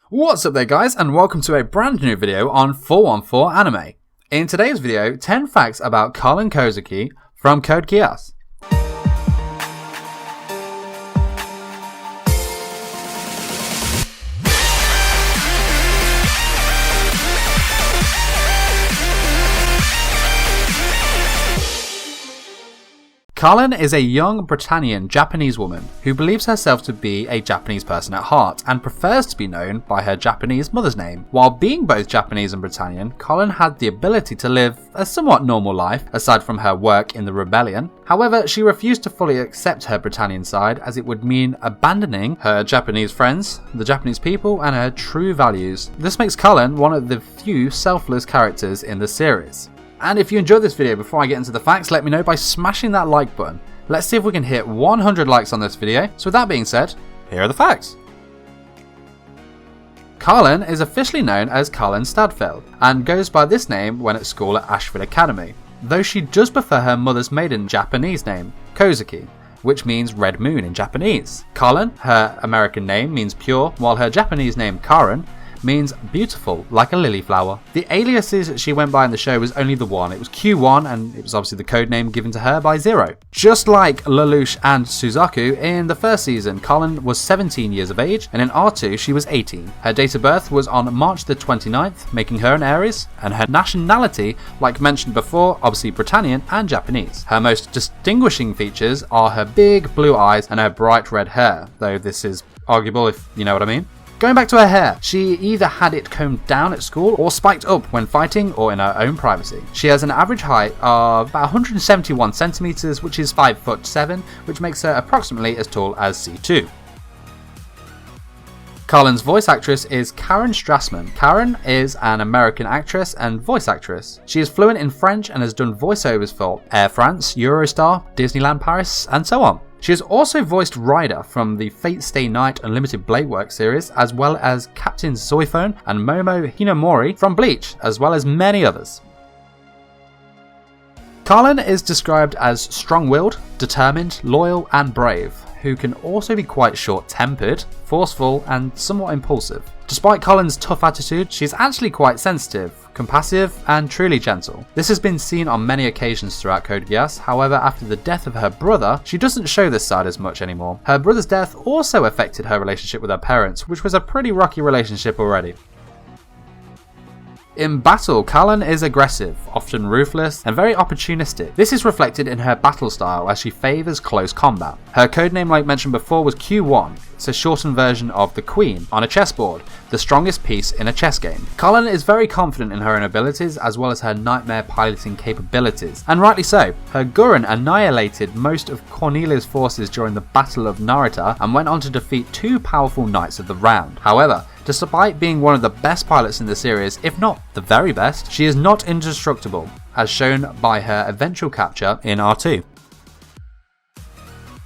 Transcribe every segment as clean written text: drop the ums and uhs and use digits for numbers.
What's up there guys, and welcome to a brand new video on 414 Anime. In today's video, 10 facts about Kallen Kozuki from Code Geass. Kallen is a young Britannian Japanese woman who believes herself to be a Japanese person at heart and prefers to be known by her Japanese mother's name. While being both Japanese and Britannian, Kallen had the ability to live a somewhat normal life aside from her work in the rebellion. However, she refused to fully accept her Britannian side as it would mean abandoning her Japanese friends, the Japanese people, and her true values. This makes Kallen one of the few selfless characters in the series. And if you enjoyed this video, before I get into the facts, let me know by smashing that like button. Let's see if we can hit 100 likes on this video. So with that being said, here are the facts. Kallen is officially known as Kallen Stadfeld and goes by this name when at school at Ashford Academy, though she does prefer her mother's maiden Japanese name, Kozuki, which means red moon in Japanese. Kallen, her American name, means pure, while her Japanese name Karen means beautiful, like a lily flower. The aliases she went by in the show was only the one. It was Q1, and it was obviously the code name given to her by Zero. Just like Lelouch and Suzaku, in the first season, Kallen was 17 years of age, and in R2 she was 18. Her date of birth was on March the 29th, making her an Aries, and her nationality, like mentioned before, obviously Britannian and Japanese. Her most distinguishing features are her big blue eyes and her bright red hair, though this is arguable if you know what I mean. Going back to her hair, she either had it combed down at school or spiked up when fighting or in her own privacy. She has an average height of about 171 centimeters, which is 5'7", which makes her approximately as tall as C2. Kallen's voice actress is Karen Strassman. Karen is an American actress and voice actress. She is fluent in French and has done voiceovers for Air France, Eurostar, Disneyland Paris, and so on. She has also voiced Ryder from the Fate Stay Night Unlimited Blade Work series, as well as Captain Zoifone and Momo Hinamori from Bleach, as well as many others. Kallen is described as strong-willed, determined, loyal, and brave, who can also be quite short-tempered, forceful, and somewhat impulsive. Despite Kallen's tough attitude, she's actually quite sensitive, compassive, and truly gentle. This has been seen on many occasions throughout Code Geass. However, after the death of her brother, she doesn't show this side as much anymore. Her brother's death also affected her relationship with her parents, which was a pretty rocky relationship already. In battle, Kallen is aggressive, often ruthless, and very opportunistic. This is reflected in her battle style as she favours close combat. Her codename, like mentioned before, was Q1. It's a shortened version of the Queen on a chessboard, the strongest piece in a chess game. Kallen is very confident in her own abilities as well as her nightmare piloting capabilities, and rightly so. Her Guren annihilated most of Cornelia's forces during the Battle of Narita and went on to defeat two powerful Knights of the Round. However, despite being one of the best pilots in the series, if not the very best, she is not indestructible, as shown by her eventual capture in R2.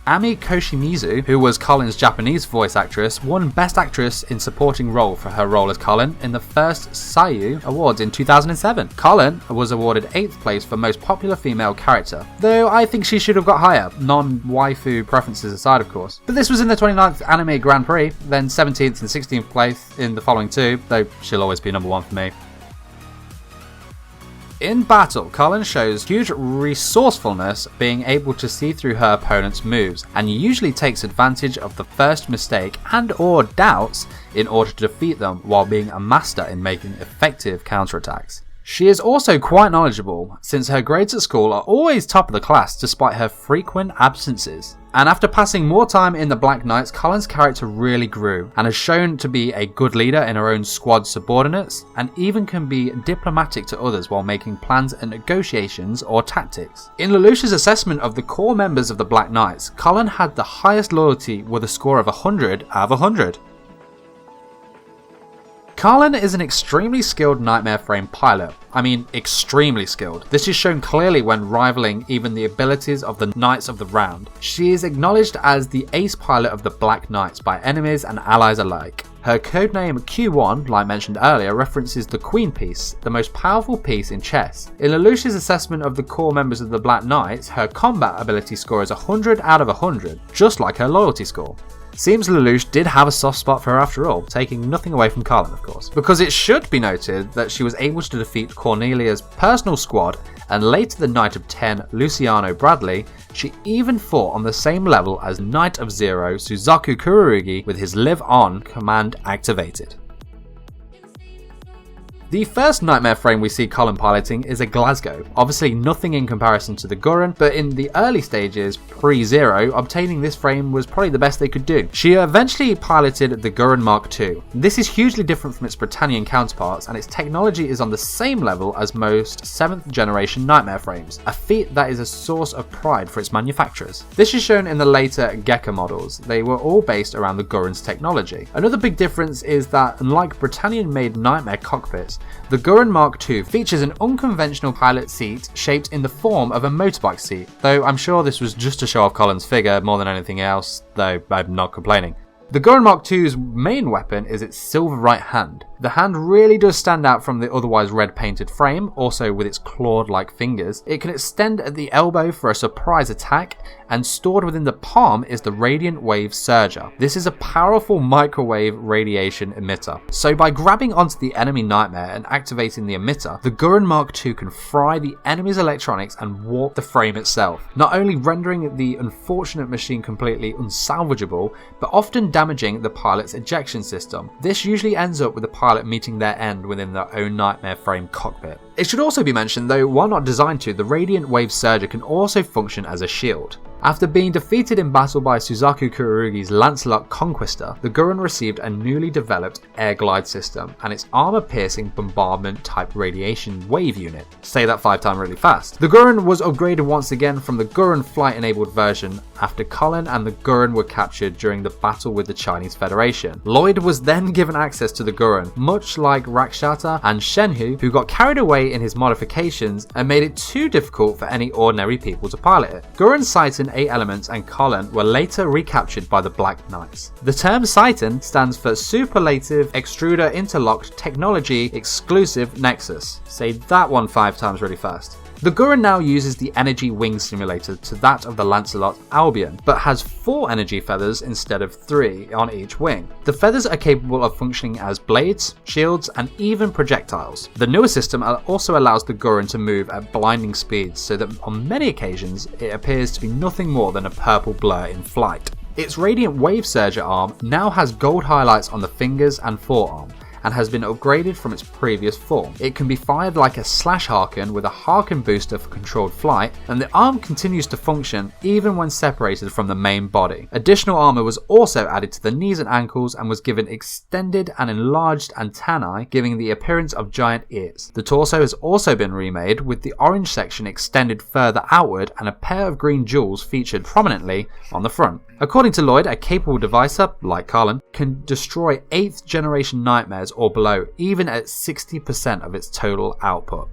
Ami Koshimizu, who was Kallen's Japanese voice actress, won Best Actress in Supporting Role for her role as Kallen in the first Seiyu Awards in 2007. Kallen was awarded 8th place for Most Popular Female Character, though I think she should have got higher, non-waifu preferences aside of course. But this was in the 29th Anime Grand Prix, then 17th and 16th place in the following two, though she'll always be number one for me. In battle, Kallen shows huge resourcefulness, being able to see through her opponent's moves, and usually takes advantage of the first mistake and or doubts in order to defeat them, while being a master in making effective counterattacks. She is also quite knowledgeable, since her grades at school are always top of the class despite her frequent absences. And after passing more time in the Black Knights, Kallen's character really grew and has shown to be a good leader in her own squad subordinates, and even can be diplomatic to others while making plans and negotiations or tactics. In Lelouch's assessment of the core members of the Black Knights, Kallen had the highest loyalty with a score of 100 out of 100. Kallen is an extremely skilled Nightmare Frame pilot. I mean, extremely skilled. This is shown clearly when rivaling even the abilities of the Knights of the Round. She is acknowledged as the ace pilot of the Black Knights by enemies and allies alike. Her codename Q1, like mentioned earlier, references the Queen piece, the most powerful piece in chess. In Lelouch's assessment of the core members of the Black Knights, her combat ability score is 100 out of 100, just like her loyalty score. Seems Lelouch did have a soft spot for her after all, taking nothing away from Kallen, of course. Because it should be noted that she was able to defeat Cornelia's personal squad, and later the Knight of 10, Luciano Bradley, she even fought on the same level as Knight of 0, Suzaku Kurugi, with his Live On command activated. The first Nightmare frame we see Kallen piloting is a Glasgow, obviously nothing in comparison to the Guren, but in the early stages, pre-Zero, obtaining this frame was probably the best they could do. She eventually piloted the Guren Mark II. This is hugely different from its Britannian counterparts, and its technology is on the same level as most 7th generation Nightmare frames, a feat that is a source of pride for its manufacturers. This is shown in the later Gecko models. They were all based around the Guren's technology. Another big difference is that, unlike Britannian-made Nightmare cockpits, the Guren Mark II features an unconventional pilot seat shaped in the form of a motorbike seat, though I'm sure this was just to show off Kallen's figure more than anything else, though I'm not complaining. The Guren Mark II's main weapon is its silver right hand. The hand really does stand out from the otherwise red painted frame, also with its clawed-like fingers. It can extend at the elbow for a surprise attack, and stored within the palm is the Radiant Wave Surger. This is a powerful microwave radiation emitter. So by grabbing onto the enemy Nightmare and activating the emitter, the Guren Mark II can fry the enemy's electronics and warp the frame itself, not only rendering the unfortunate machine completely unsalvageable, but often damaging the pilot's ejection system. This usually ends up with the pilot meeting their end within their own Nightmare frame cockpit. It should also be mentioned, though while not designed to, the Radiant Wave Surger can also function as a shield. After being defeated in battle by Suzaku Kurugi's Lancelot Conquistor, the Guren received a newly developed air glide system and its armor-piercing bombardment type radiation wave unit. Say that 5 times really fast. The Guren was upgraded once again from the Guren flight-enabled version after Kallen and the Guren were captured during the battle with the Chinese Federation. Lloyd was then given access to the Guren, much like Rakshata and Shenhu, who got carried away in his modifications and made it too difficult for any ordinary people to pilot it. Guren Citan 8 Elements and Kallen were later recaptured by the Black Knights. The term Citan stands for Superlative Extruder Interlocked Technology Exclusive Nexus. Say that one 5 times really fast. The Guren now uses the energy wing simulator to that of the Lancelot Albion, but has 4 energy feathers instead of 3 on each wing. The feathers are capable of functioning as blades, shields, and even projectiles. The newer system also allows the Guren to move at blinding speeds, so that on many occasions it appears to be nothing more than a purple blur in flight. Its Radiant Wave Surger arm now has gold highlights on the fingers and forearm, and has been upgraded from its previous form. It can be fired like a slash Arkon with a Arkon booster for controlled flight, and the arm continues to function even when separated from the main body. Additional armor was also added to the knees and ankles and was given extended and enlarged antennae, giving the appearance of giant ears. The torso has also been remade, with the orange section extended further outward and a pair of green jewels featured prominently on the front. According to Lloyd, a capable devicer, like Kallen, can destroy 8th generation Nightmares or below, even at 60% of its total output.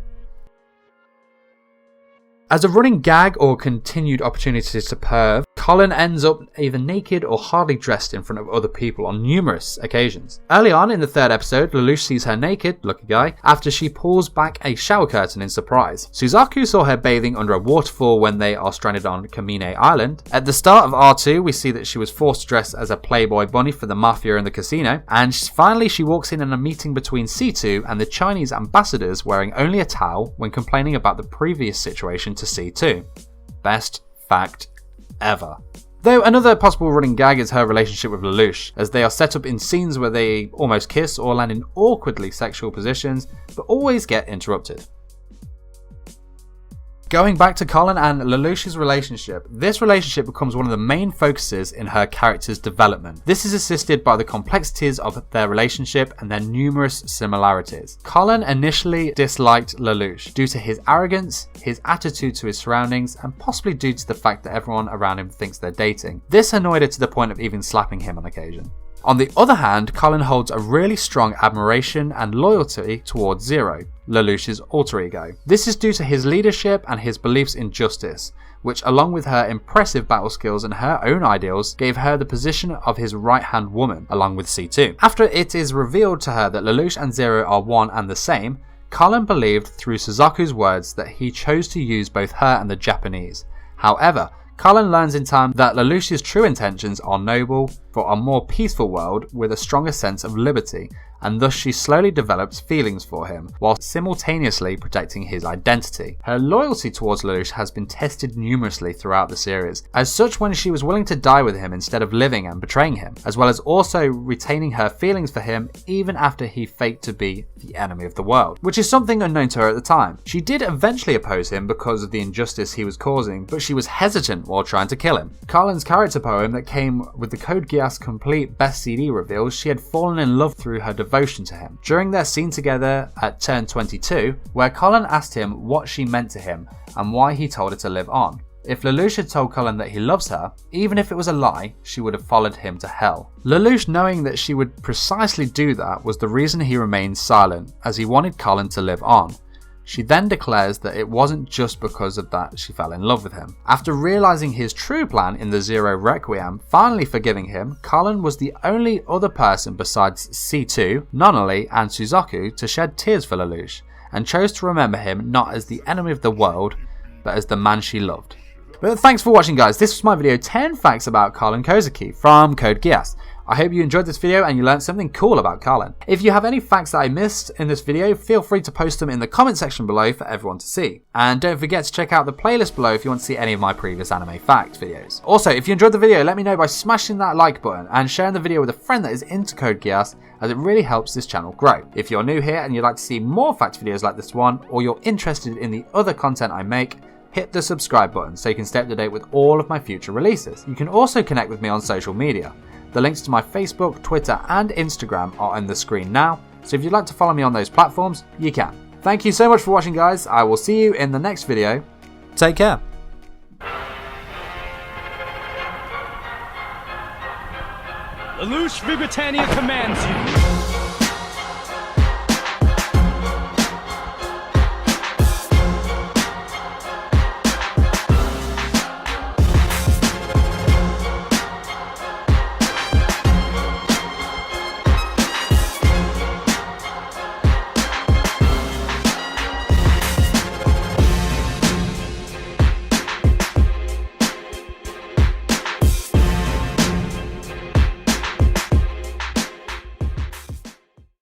As a running gag or continued opportunity to perv, Kallen ends up either naked or hardly dressed in front of other people on numerous occasions. Early on in the 3rd episode, Lelouch sees her naked, lucky guy, after she pulls back a shower curtain in surprise. Suzaku saw her bathing under a waterfall when they are stranded on Kamine Island. At the start of R2, we see that she was forced to dress as a Playboy bunny for the mafia in the casino, and finally she walks in a meeting between C2 and the Chinese ambassadors wearing only a towel when complaining about the previous situation to C2. Best fact ever. Though another possible running gag is her relationship with Lelouch, as they are set up in scenes where they almost kiss or land in awkwardly sexual positions, but always get interrupted. Going back to Kallen and Lelouch's relationship, this relationship becomes one of the main focuses in her character's development. This is assisted by the complexities of their relationship and their numerous similarities. Kallen initially disliked Lelouch due to his arrogance, his attitude to his surroundings, and possibly due to the fact that everyone around him thinks they're dating. This annoyed her to the point of even slapping him on occasion. On the other hand, Kallen holds a really strong admiration and loyalty towards Zero, Lelouch's alter ego. This is due to his leadership and his beliefs in justice, which along with her impressive battle skills and her own ideals gave her the position of his right-hand woman, along with C2. After it is revealed to her that Lelouch and Zero are one and the same, Kallen believed through Suzaku's words that he chose to use both her and the Japanese. However, Kallen learns in time that Lelouch's true intentions are noble, for a more peaceful world with a stronger sense of liberty, and thus she slowly develops feelings for him, while simultaneously protecting his identity. Her loyalty towards Lelouch has been tested numerously throughout the series, as such when she was willing to die with him instead of living and betraying him, as well as also retaining her feelings for him even after he faked to be the enemy of the world, which is something unknown to her at the time. She did eventually oppose him because of the injustice he was causing, but she was hesitant while trying to kill him. Kallen's character poem that came with the Code Geass complete best CD reveals she had fallen in love through her devotion to him. During their scene together at turn 22, where Kallen asked him what she meant to him and why he told her to live on. If Lelouch had told Kallen that he loves her, even if it was a lie, she would have followed him to hell. Lelouch, knowing that she would precisely do that, was the reason he remained silent, as he wanted Kallen to live on. She then declares that it wasn't just because of that she fell in love with him. After realizing his true plan in the Zero Requiem, finally forgiving him, Kallen was the only other person besides C2, Nonoli, and Suzaku to shed tears for Lelouch, and chose to remember him not as the enemy of the world, but as the man she loved. But thanks for watching, guys. This was my video 10 facts about Kallen Kozuki from Code Geass. I hope you enjoyed this video and you learned something cool about Kallen. If you have any facts that I missed in this video, feel free to post them in the comment section below for everyone to see. And don't forget to check out the playlist below if you want to see any of my previous anime fact videos. Also, if you enjoyed the video, let me know by smashing that like button and sharing the video with a friend that is into Code Geass, as it really helps this channel grow. If you're new here and you'd like to see more fact videos like this one, or you're interested in the other content I make, hit the subscribe button so you can stay up to date with all of my future releases. You can also connect with me on social media. The links to my Facebook, Twitter and Instagram are on the screen now, so if you'd like to follow me on those platforms, you can. Thank you so much for watching, guys. I will see you in the next video. Take care. Lelouch V. Britannia commands you.